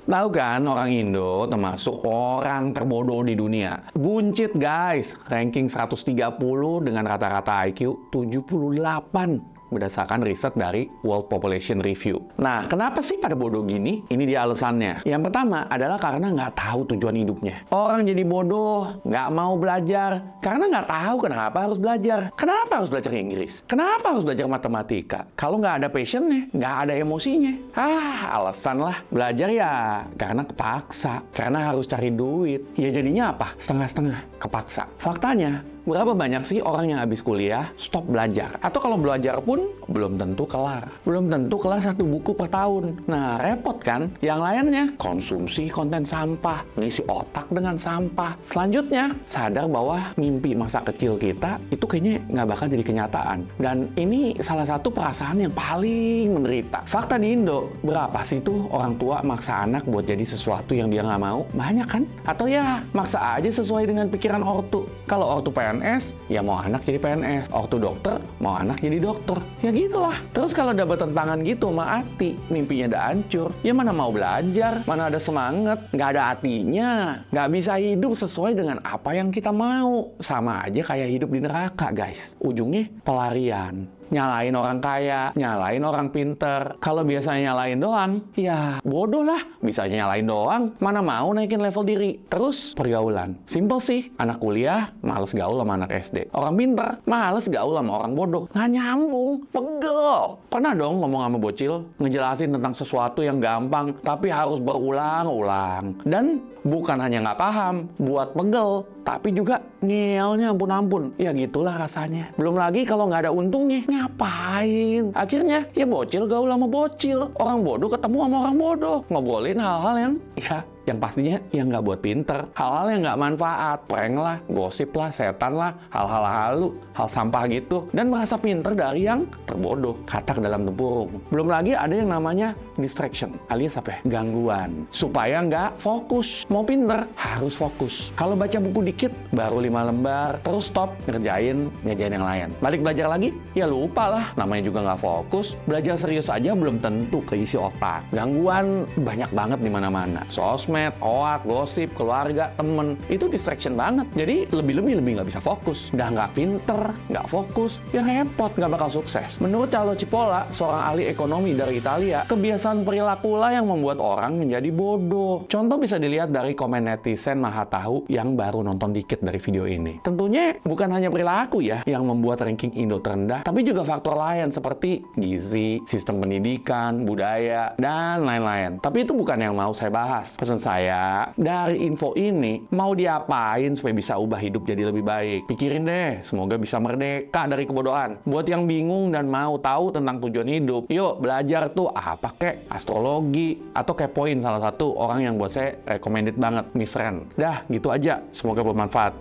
Tahu kan, orang Indo termasuk orang terbodoh di dunia. Buncit guys, ranking 130 dengan rata-rata IQ 78. Berdasarkan riset dari World Population Review. Nah, kenapa sih pada bodoh gini? Ini dia alasannya. Yang pertama adalah karena nggak tahu tujuan hidupnya. Orang jadi bodoh, nggak mau belajar, karena nggak tahu kenapa harus belajar. Kenapa harus belajar Inggris? Kenapa harus belajar matematika? Kalau nggak ada passionnya, nggak ada emosinya. Alasan lah. Belajar ya karena kepaksa, karena harus cari duit. Ya jadinya apa? Setengah-setengah, kepaksa. Faktanya, berapa banyak sih orang yang habis kuliah stop belajar? Atau kalau belajar pun belum tentu kelar. Belum tentu kelar 1 buku per tahun. Nah, repot kan? Yang lainnya, konsumsi konten sampah, ngisi otak dengan sampah. Selanjutnya, sadar bahwa mimpi masa kecil kita itu kayaknya nggak bakal jadi kenyataan. Dan ini salah satu perasaan yang paling menderita. Fakta di Indo, berapa sih tuh orang tua maksa anak buat jadi sesuatu yang dia nggak mau? Banyak kan? Atau ya, maksa aja sesuai dengan pikiran ortu. Kalau ortu PNS, ya mau anak jadi PNS. Ortu dokter, mau anak jadi dokter. Ya gitulah. Terus kalau dapat tentangan gitu sama hati, mimpinya udah hancur. Ya mana mau belajar, mana ada semangat, nggak ada hatinya. Nggak bisa hidup sesuai dengan apa yang kita mau. Sama aja kayak hidup di neraka guys. Ujungnya pelarian. Nyalain orang kaya, nyalain orang pinter. Kalau biasanya nyalain doang, ya bodoh lah. Bisanya nyalain doang, mana mau naikin level diri. Terus pergaulan. Simple sih, anak kuliah males gaul sama anak SD. Orang pinter males gaul sama orang bodoh. Nggak nyambung, pegel. Pernah dong ngomong sama bocil, ngejelasin tentang sesuatu yang gampang, tapi harus berulang-ulang. Dan bukan hanya nggak paham, buat pegel, tapi juga ngeelnya ampun-ampun. Ya gitulah rasanya. Belum lagi kalau nggak ada untungnya, ngapain? Akhirnya ya bocil gaul sama bocil. Orang bodoh ketemu sama orang bodoh. Ngobrolin hal-hal yang pastinya yang nggak buat pinter. Hal-hal yang nggak manfaat. Prank lah, gosip lah, setan lah, hal-hal halu, hal sampah gitu. Dan merasa pinter dari yang terbodoh. Katak dalam tempurung. Belum lagi ada yang namanya distraction, alias apa ya? Gangguan. Supaya nggak fokus. Mau pinter, harus fokus. Kalau baca buku dikit, baru 5 lembar, terus stop, ngerjain yang lain. Balik belajar lagi, ya lupa lah. Namanya juga nggak fokus. Belajar serius aja belum tentu keisi otak. Gangguan banyak banget di mana-mana. Sosmed, hoak, gosip, keluarga, temen, itu distraction banget. Jadi lebih nggak bisa fokus. Udah nggak pinter, nggak fokus, ya repot, nggak bakal sukses. Menurut Carlo Cipolla, seorang ahli ekonomi dari Italia, kebiasaan perilaku lah yang membuat orang menjadi bodoh. Contoh bisa dilihat dari komen netizen maha tahu yang baru nonton dikit dari video ini. Tentunya bukan hanya perilaku ya yang membuat ranking Indo terendah, tapi juga faktor lain seperti gizi, sistem pendidikan, budaya, dan lain-lain. Tapi itu bukan yang mau saya bahas. Pesan saya, dari info ini, mau diapain supaya bisa ubah hidup jadi lebih baik? Pikirin deh, semoga bisa merdeka dari kebodohan. Buat yang bingung dan mau tahu tentang tujuan hidup, yuk belajar tuh apa kek, astrologi, atau kepoin salah satu orang yang buat saya recommended banget, Miss Ren. Dah, gitu aja. Semoga bermanfaat.